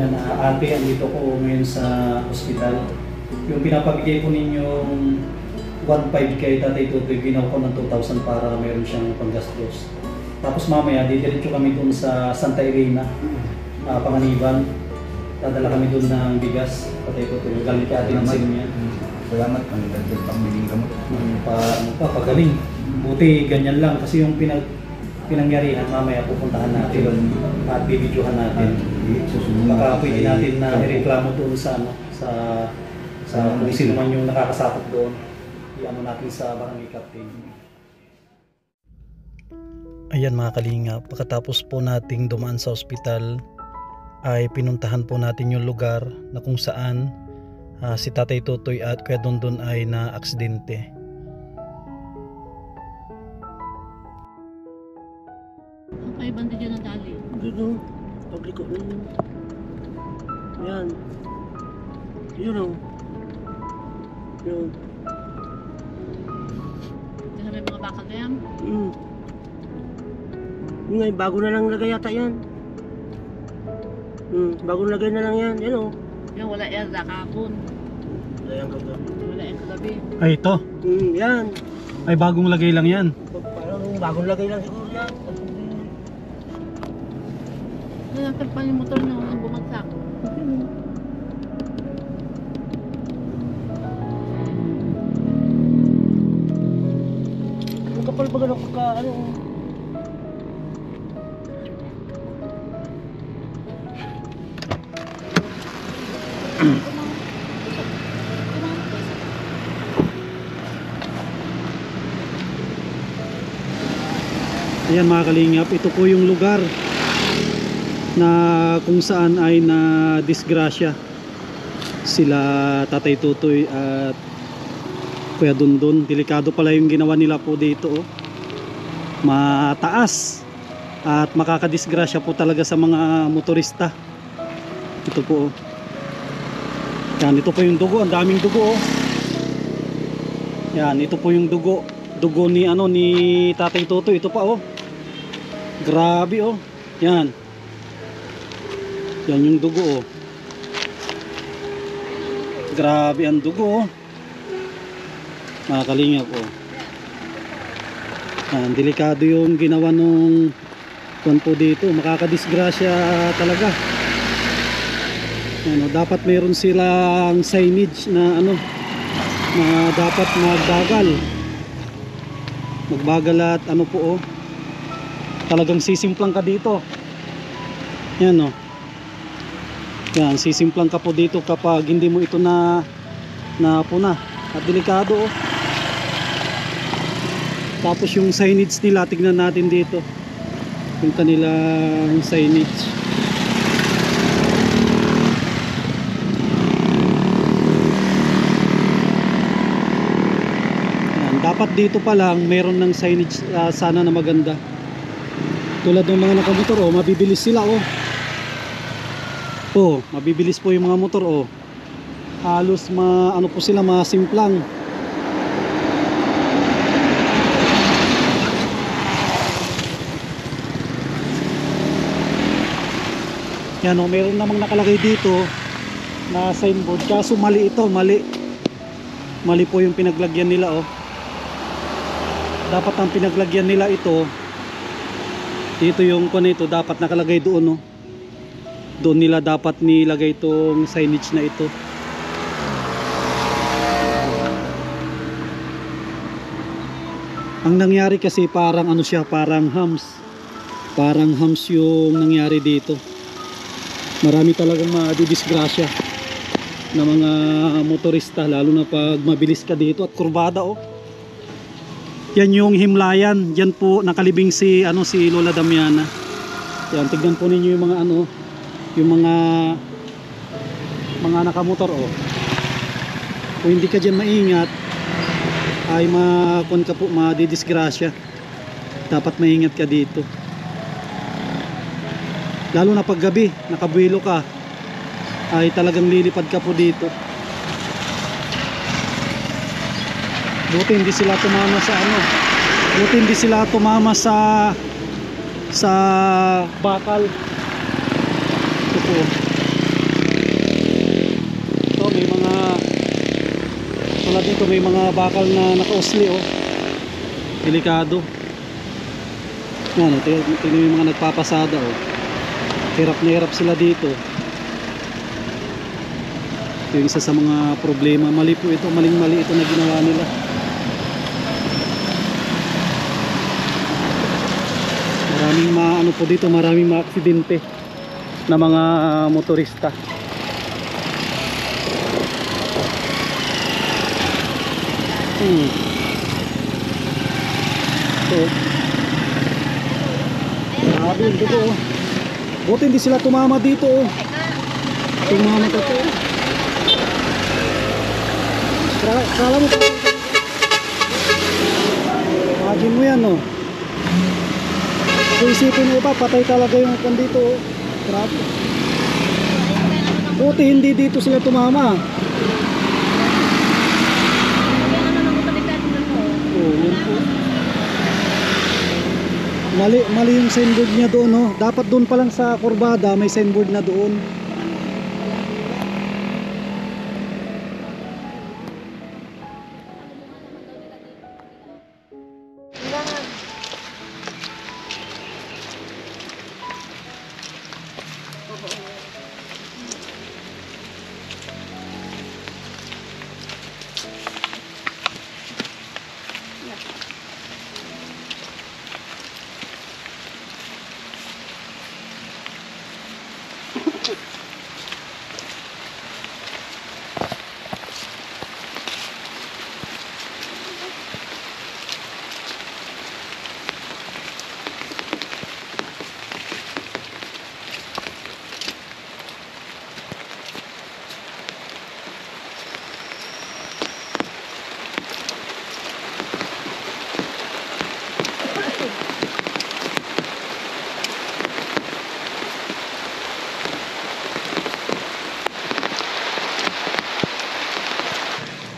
Yan, ate, andito ko ngayon sa ospital. Yung pinapabigay ko ninyong 1.5 kay Tatay Tutoy, ginawa ko ng 2,000 para meron siyang panggastos. Tapos mamaya, didiretso kami dun sa Santa Elena, Panganiban. Dadala kami dun ng bigas, Tatay Tutoy. Galing kay ate ng niya. Salamat, ang ganda pangbiling gamot. Pagaling. Buti ganyan lang kasi yung pinangyarihan, mamaya pupuntahan natin at bibidyohan natin. Baka pwede natin na ireklamo doon sa kung sino man yung nakakasakot doon. I-ano natin sa barangay captain. Ayan mga kalinga, pagkatapos po nating dumaan sa ospital ay pinuntahan po natin yung lugar na kung saan si Tatay Tutoy at Kuya Dondon ay na-aksidente. Ang kayo banda dyan ang dali? Dito, pagliko na yun. Yan. Yun o. Yun. Kasi may mga bakal na yan? Yun nga, bago na lang lagay yata yan. Bago lagay na lang yan. Yan o. Yan, wala yan, nakapon. Wala yan kagabi. Wala yan kagabi. Ay ito, Yan. ay bagong lagay lang yan. Parang bagong lagay lang siguro yan. Nagtagpan yung motor niya nang bumagsak. Ang kapal ba gano'n ka ano? Ayan mga kalingap, ito po yung lugar na kung saan ay na disgrasya sila Tatay Tutoy at Kuya Dondon. Delikado pala yung ginawa nila po dito, oh. Mataas at makakadisgrasya po talaga sa mga motorista. Ito po, oh. Yan, ito po yung dugo, ang daming dugo, oh. Yan, ito po yung dugo ni ni Tatay Tutoy. Ito pa, oh. Grabe, oh. Yan. Yan yung dugo, oh. Grabe ang dugo, oh. Mga kalingap, oh. Yan, delikado yung ginawa nung kwan po dito. Makakadisgrasya talaga. Yan, oh. Dapat meron silang signage na ano, na dapat magbagal at ano po, oh. Talagang sisimplang ka dito. Yan, oh. Yan, sisimplang ka po dito kapag hindi mo ito na puna. At delikado, oh. Tapos yung signage nila, tignan natin dito. Yung kanilang signage. Yan, dapat dito pa lang meron ng signage sana na maganda. Tulad ng mga nakamotor, oh, mabibilis sila, oh. Oh, mabibilis po yung mga motor, oh. Halos ano po sila, masimplang. Yan, oh, meron namang nakalagay dito na signboard, kaso mali ito, mali po yung pinaglagyan nila, oh. Dapat ang pinaglagyan nila ito yung kung ito dapat nakalagay doon, oh. Doon nila dapat nilagay itong signage na ito. Ang nangyari kasi parang ano siya, parang hams yung nangyari dito. Marami talagang madidisgrasya na mga motorista, lalo na pag mabilis ka dito at kurbada, oh. Yan yung himlayan, yan po nakalibing si Lola Damiana. Yan, tignan po ninyo yung mga yung mga nakamotor, oh. Kung hindi ka dyan maingat ay madidisgrasya. Dapat maingat ka dito, lalo na pag gabi, nakabuelo ka, ay talagang lilipad ka po dito. Buti hindi sila tumama sa bakal. Ito po. Tulad dito may mga bakal na nakausli oh. Delikado. Yan, tingnan yung mga nagpapasada oh. Hirap na hirap sila dito. Ito yung isa sa mga problema. Mali po ito, maling-mali ito na ginawa nila. Maraming ano po dito, maraming aksidente na mga motorista. So, grabe yung dito oh. Buti hindi sila tumama dito oh. Tumama dito oh. Kala mo imagine mo yan oh. So isipin mo pa, patay talaga yung dito oh. Grabe. Buti hindi dito sila tumama. Oh, yun po. Mali yung signboard niya doon no. Dapat doon pa lang sa kurbada may signboard na doon.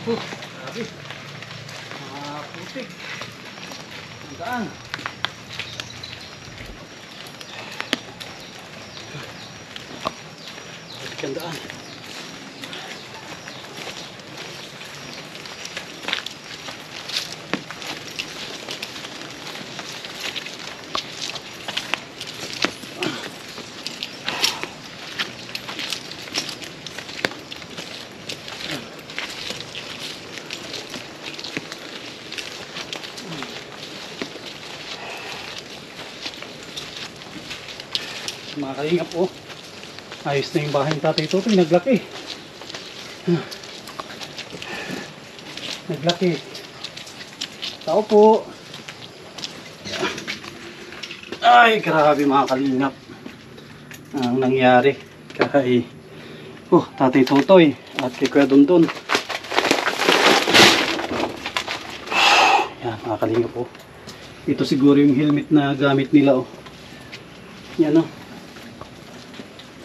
Grabe. Putik. Ang daan. Putik ang daan. Mga kalingap oh. Ayos na yung bahay ng tatay Totoy. Naglaki. Naglaki. Tao po. Ay grabe mga kalingap ang nangyari kay tatay Totoy at kay Kuya Dondon. Yan mga kalingap oh. Ito siguro yung helmet na gamit nila oh. Yan oh.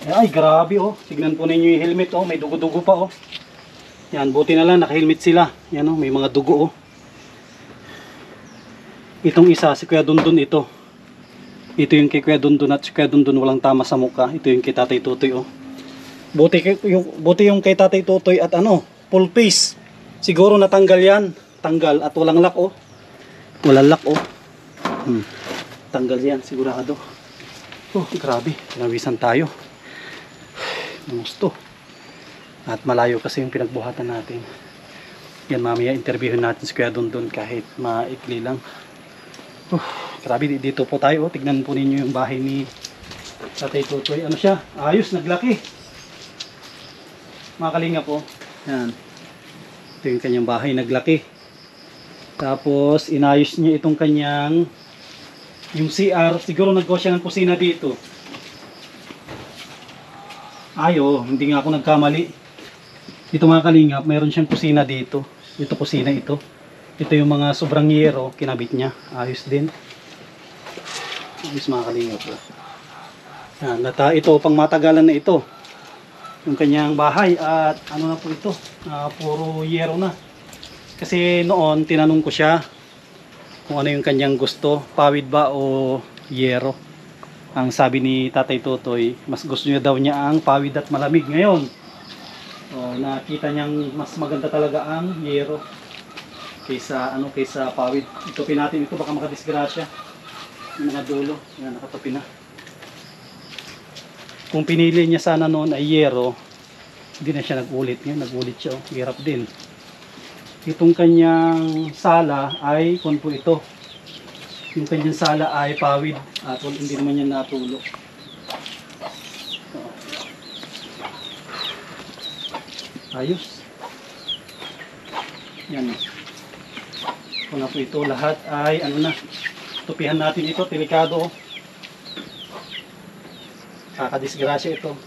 Ay grabe oh. Tignan po ninyo yung helmet oh. May dugo-dugo pa oh. Yan, buti na lang naka-helmet sila. Yan oh, may mga dugo oh. Itong isa si Kuya Dondon ito. Ito yung kay Kuya Dondon at si Kuya Dondon walang tama sa mukha. Ito yung kay Tatay Totoy oh. Buti yung kay Tatay Totoy at full face. Siguro natanggal yan. Tanggal at walang lock oh. Walang lock oh. Tanggal yan sigurado. Oh, grabe. Nawisan tayo. Gusto. At malayo kasi yung pinagbuhatan natin. Yan, mamaya interviewin natin si Kuya Dondon kahit maikli lang. Grabe, dito po tayo. Tignan po ninyo yung bahay ni Tatay Totoy. Ano siya? Ayos, naglaki. Mga kalinga po. Yan. Ito yung kanyang bahay, naglaki. Tapos, inayos niya itong kanyang yung CR. Siguro nagawa siya ng kusina dito. Ayo, hindi nga ako nagkamali. Dito mga kalingap, mayroon siyang kusina dito. Ito kusina ito. Ito yung mga sobrang yero, kinabit niya. Ayos din. Ayos mga kalingap. Yan, ito pang matagalan na ito. Yung kanyang bahay at ano na po ito, puro yero na. Kasi noon tinanong ko siya kung ano yung kanyang gusto, pawid ba o yero. Ang sabi ni Tatay Totoy, mas gusto niya daw niya ang pawid at malamig. Ngayon, Oh, nakita niyang mas maganda talaga ang yero kaysa pawid. Itupin natin ito, baka makadisgrasya. Yung mga dulo, yan, nakatupi na. Kung pinili niya sana noon ay yero, hindi na siya nag-ulit. Ngayon, nag-ulit siya. Oh. Hirap din. Itong kanyang sala ay kung po ito. Yung kanyang sala ay pawid. At hindi naman niya natulo. Ayos. Yan. Kung po ito, lahat ay ano na. Tupihan natin ito, delikado. Kakadisgrasya ito.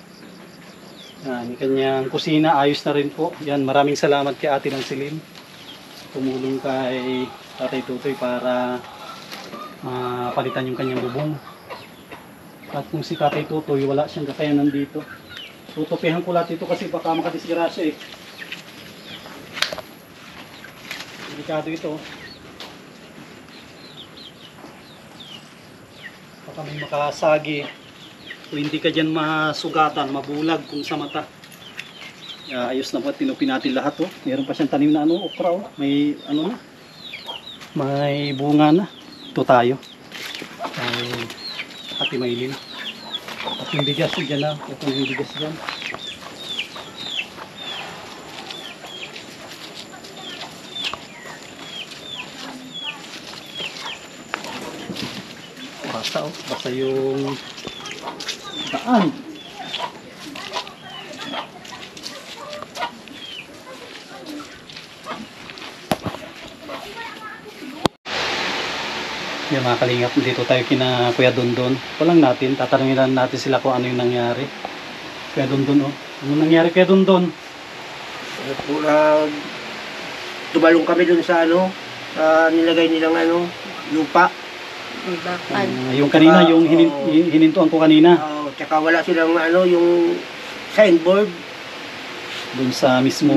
Yan, yung kanyang kusina, ayos na rin po. Yan, maraming salamat kay Ate ng Silim. Tumulong kay Tatay Tutoy para palitan yung kanyang bubong. At kung si Tatay Tutoy, wala siyang kakayanan dito. Tutupihan ko lahat ito kasi baka makadisgrasya eh. Delikado ito. Baka may makasagi. Kung hindi ka dyan masugatan, mabulag kung sa mata. Ayos na po, tinupin natin lahat oh. Meron pa siyang tanim na okra oh. May ano na. May bunga na. Ito tayo. Ate Maylin. At yung bigas dyan na. Ito yung bigas dyan. Basa oh. Basa yung daan. Yung mga kalingap, dito tayo kina Kuya Dondon. Walang natin, tatanungin lang natin sila kung ano yung nangyari. Kuya Dondon, oh. Ano nangyari Kuya Dondon? Tumalong kami dun sa nilagay nilang lupa. May bakal. Yung kanina, Tsaka, yung hinintuan ko kanina. Tsaka wala silang yung signboard. Doon sa mismo,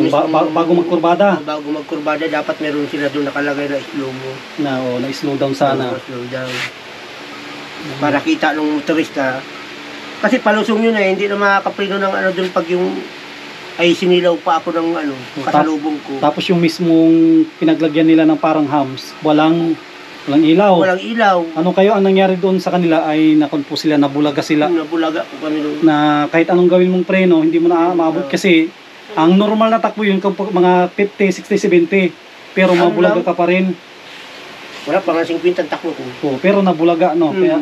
bago magkurbada. Bago magkurbada, dapat meron sila doon nakalagay na slow mo. Na-slow down sana. Slow down. Para kita ng motorista. Kasi palusong yun hindi na makakapreno ng doon pag yung ay sinilaw pa ako ng kasalubong ko. Tapos yung mismong pinaglagyan nila ng parang hams, walang ilaw. Walang ilaw. Ano kayo ang nangyari doon sa kanila ay nakonpo sila, nabulaga sila. Nabulaga ko kami doon. Na kahit anong gawin mong preno, hindi mo na maabot kasi ang normal na takbo yun kapag mga 50, 60, 70. Pero mabulaga ka pa rin. Wala pa nga 50 ang takbo ko. Oo, pero nabulaga no. Kaya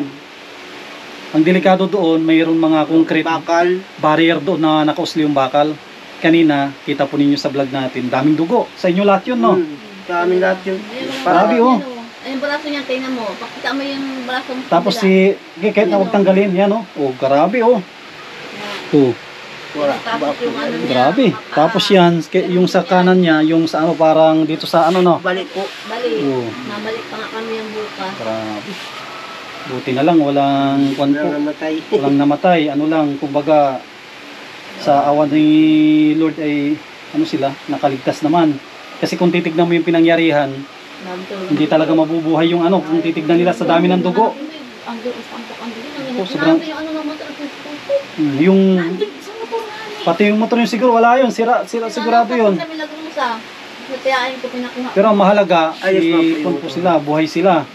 ang delikado doon, mayroon mga concrete Bakal. barrier doon na nakausli yung bakal. Kanina, kita po ninyo sa vlog natin, daming dugo. Sa inyo lahat yun, no? Sa amin lahat yun. Grabe, oh. Ayun, braso niya, tingnan mo. Pakita mo yung braso mo. Tapos kahit na huwag tanggalin, yan, oh. Oh, grabe, oh. Oh, Wala. Tapos yung ano niya. grabe. Tapos yan, yung sa kanan niya, yung sa parang dito sa no? Balik po. Balik. Oh, Nabalik pa nga kami yung bukas. grabe. Buti na lang, walang kwan po. Wala namatay. Walang namatay. Ano lang, kumbaga, sa awan ni Lord ay, sila, nakaligtas naman. Kasi kung titignan mo yung pinangyarihan, hindi talaga mabubuhay yung kung titignan nila sa dami ng dugo. Ang dugo. Oh, sobrang- Yung ano ng motor. Yung, pati yung motor yung siguro, wala yun. Sira sigurado yun. Kami nag-usa. Natiyain ko pinakuha. Pero ang mahalaga, Ayos na po yung kung po sila, buhay sila.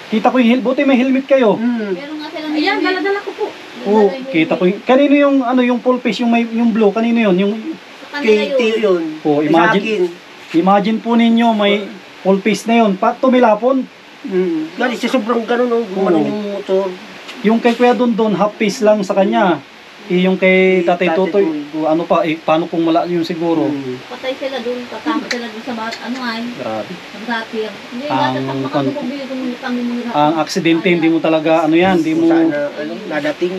Kita ko yung buti may helmet kayo. Meron nga silang ayan, dala-dala ko po. Oo, kita ko yung, kanino yung full face, yung blue, kanino yun? Yung, Sa kanila KT yun. yun. oh, Sa akin. imagine po ninyo, may full face na yun. Tumilapon. Dahil sa sobrang ganun, gumano yung motor. Yung kay Kuya Dondon, half face lang sa kanya. Yung kay Tatay Tatay Totoy, Totoy. ano pa, paano kung wala yun siguro? Patay sila dun. Tatama sila dun sa ay. Grabe. Sa satir. Hindi, Ang dapat pag makakubili kung kami muna. Ang aksidente, hindi mo talaga, hindi mo, Sana, nadating.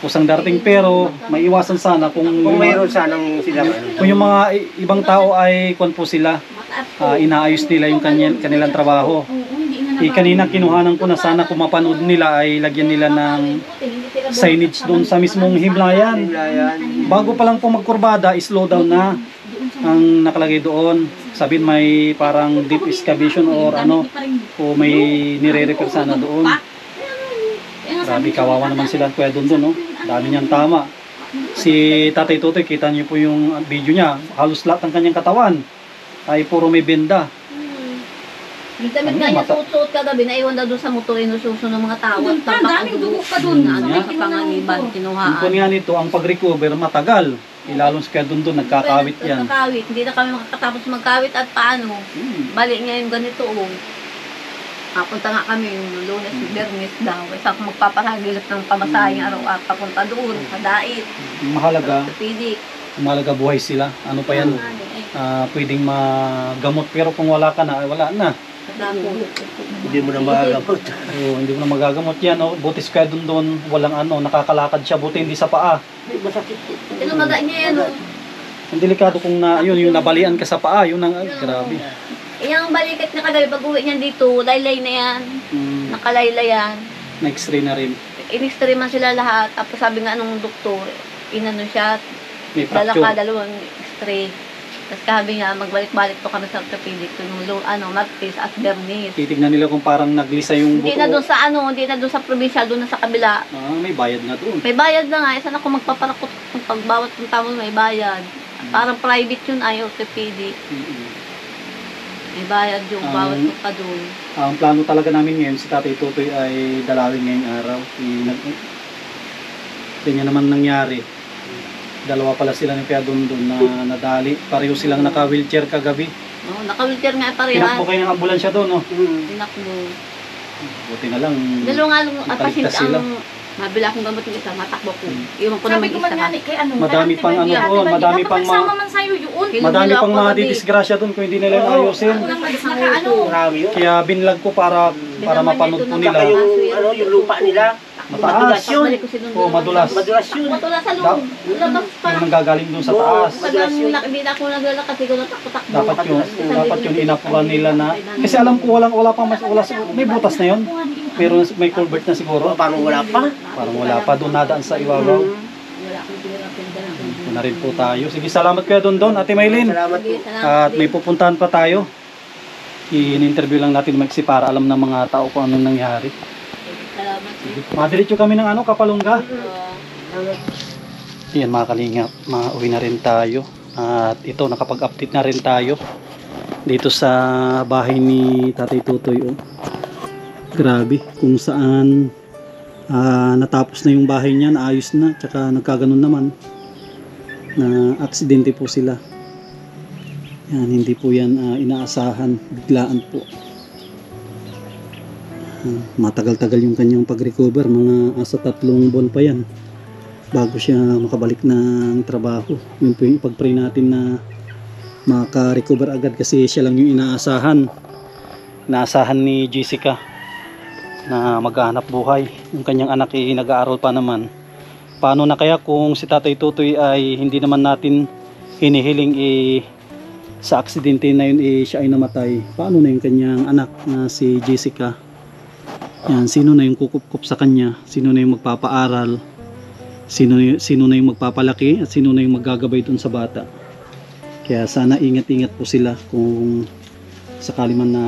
kusang darating. Pero, may iwasan sana kung Mayroon sanang sila. kung yung mga ibang tao ay kung po sila, inaayos nila yung kanilang trabaho. Kanina kinuhanan ko na sana kung mapanood nila ay lagyan nila ng signage doon sa mismong himlayan. Bago pa lang po magkurbada, slow down na ang nakalagay doon. Sabihin may parang deep excavation or o may nire-repair sana doon. Grabe, kawawa naman sila Kuya Dondon, no? Dami niyang tama. Si Tatay Tutoy, kita niyo po yung video niya. Halos lahat ng kanyang katawan ay puro may benda. Yung damit nga niya, suot-suot kagabi, naiwan daw doon sa motor, inususo ng mga tao. Doon pa, daming dugo pa doon. Na ano, Nga. may kapanganiban, Yung po kinuhaan. nga nito, ang pag-recover matagal. Ilalong kaya doon nagkakawit yan. Nagkakawit, hindi na kami makakatapos magkawit at paano. Balik niya yung ganito, Papunta nga kami yung Lunes, Bernes daw. Isa ako magpaparagilap ng pamasahe araw-araw papunta doon, kadait. Mahalaga, Pidik. mahalaga buhay sila. Ano pa yan? Pwedeng magamot. Pero kung wala ka na, wala na. Hindi mo na magagamot. Oo, hindi mo na magagamot yan. Oh. Butis kaya doon, walang nakakalakad siya. Buti hindi sa paa. Masakit. Ilumaga niya yan, Ang delikado kung yung nabalian ka sa paa. Yun ang, grabe. Yung balikat na kagabi, pag uwi niyan dito, laylay na yan. Nakalaylay yan. Na-x-ray na rin. In-x-ray man sila lahat. Tapos sabi nga nung doktor, inano siya, May dala fracture. ka, dalawang x-ray. Tapos sabi nga, magbalik-balik to kami sa orthopedic. Yung Martes at Bernis. Titignan nila kung parang naglisa yung buto. Hindi na doon sa hindi na doon sa probinsya, doon na sa kabila. May bayad na doon. May bayad na nga, saan ako magpaparakot kung pagbawat ng tao may bayad. Parang private yun ay orthopedic. May bayad yung bawat yung pa doon. Ang plano talaga namin ngayon, si Tatay Tutoy ay dalawin ngayong araw. Ganyan naman nangyari. Dalawa pala sila ni Kuya Dondon na nadali. Pareho silang naka-wheelchair kagabi. Naka-wheelchair nga parehas. Tinakbo kayo ng ambulansya doon, no? Tinakbo. Buti na lang. Dalawa nga lang at nakaligtas pasyente sila. ang mabila akong gamot yung isa, matakbo ko. Iwan ko naman Sabi ko man isa. nga kay ano. Madami pang ano doon, madami pang Dapat man sa'yo yun. madami pang ako kagabi. madidisgrasya doon kung hindi nila ayusin. Ako lang naka ano. Marami yun. Kaya binlag ko para mapanood po nila. Saka yung lupa nila. Madulas yun. Balik ko si Dondon. Oo, madulas. Madulas yun. Madulas sa loob. Labas pa. Yung nanggagaling doon sa taas. Sabi hindi na ako naglalakad, siguro takbo-takbo. Dapat yun inapuran nila na. Kasi alam ko wala pang may butas na yun. Pero may culvert na siguro. Parang wala pa. Parang wala pa doon nadaan sa iwabaw. Wala akong pinagpindan. Ito na rin po tayo. Sige, salamat Kuya Dondon, Ate Maylin. Salamat po. At may pupuntahan pa tayo. I-interview lang natin Maxi para alam ng mga tao kung anong nangyari. Salamat. Madiretso kami ng Kapalungga. Yan mga kalingap, mauwi na rin tayo. At ito, nakapag-update na rin tayo dito sa bahay ni Tatay Tutoy. Oh. Grabe, kung saan natapos na yung bahay niya, naayos na, tsaka nagkaganon naman. Na aksidente po sila. Yan, hindi po yan inaasahan, biglaan po. Matagal-tagal yung kanyang pag-recover, mga asa 3 buwan pa yan bago siya makabalik ng trabaho. Yun po yung ipag-pray natin na maka-recover agad kasi siya lang yung inaasahan ni Jessica na maghahanap buhay. Yung kanyang anak ay nag-aaral pa naman. Paano na kaya kung si Tatay Tutoy ay hindi naman natin hinihiling sa aksidente na yun siya ay namatay? Paano na yung kanyang anak na si Jessica? Yan, sino na yung kukup-kup sa kanya? Sino na yung magpapaaral? Sino na yung magpapalaki? At sino na yung maggagabay dun sa bata? Kaya sana ingat-ingat po sila kung sakali man na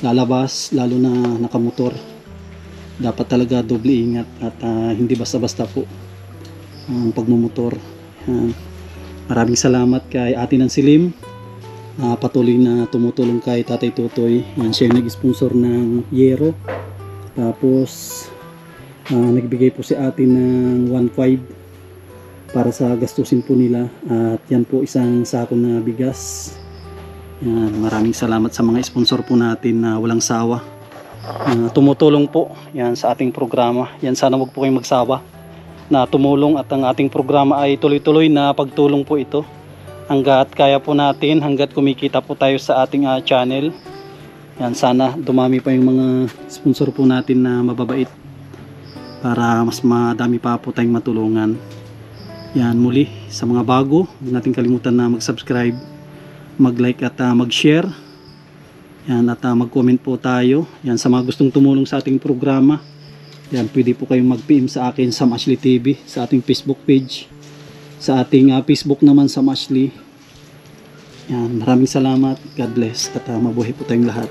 lalabas, lalo na nakamotor. Dapat talaga doble ingat at hindi basta-basta po ang pagmumotor. Maraming salamat kay Ate Nansilim. Patuloy na tumutulong kay Tatay Tutoy. Yan, siya yung nag-sponsor ng yero. Tapos nagbigay po si Ate ng 1.5 para sa gastusin po nila. At yan po isang sako na bigas. Yan, maraming salamat sa mga sponsor po natin na walang sawa. Tumutulong po yan sa ating programa. Yan, sana wag po kayong magsawa na tumulong at ang ating programa ay tuloy-tuloy na pagtulong po ito. Hanggat kaya po natin, hanggat kumikita po tayo sa ating channel. Yan, sana dumami pa yung mga sponsor po natin na mababait para mas madami pa po tayong matulungan. Yan, muli sa mga bago, huwag natin kalimutan na mag-subscribe, mag-like at mag-share. Yan, at mag-comment po tayo. Yan, sa mga gustong tumulong sa ating programa, yan, pwede po kayong mag-PM sa akin sa Sam Ashley TV, sa ating Facebook page, sa ating Facebook naman Sam Ashley. Yan, maraming salamat. God bless. At mabuhay po tayong lahat.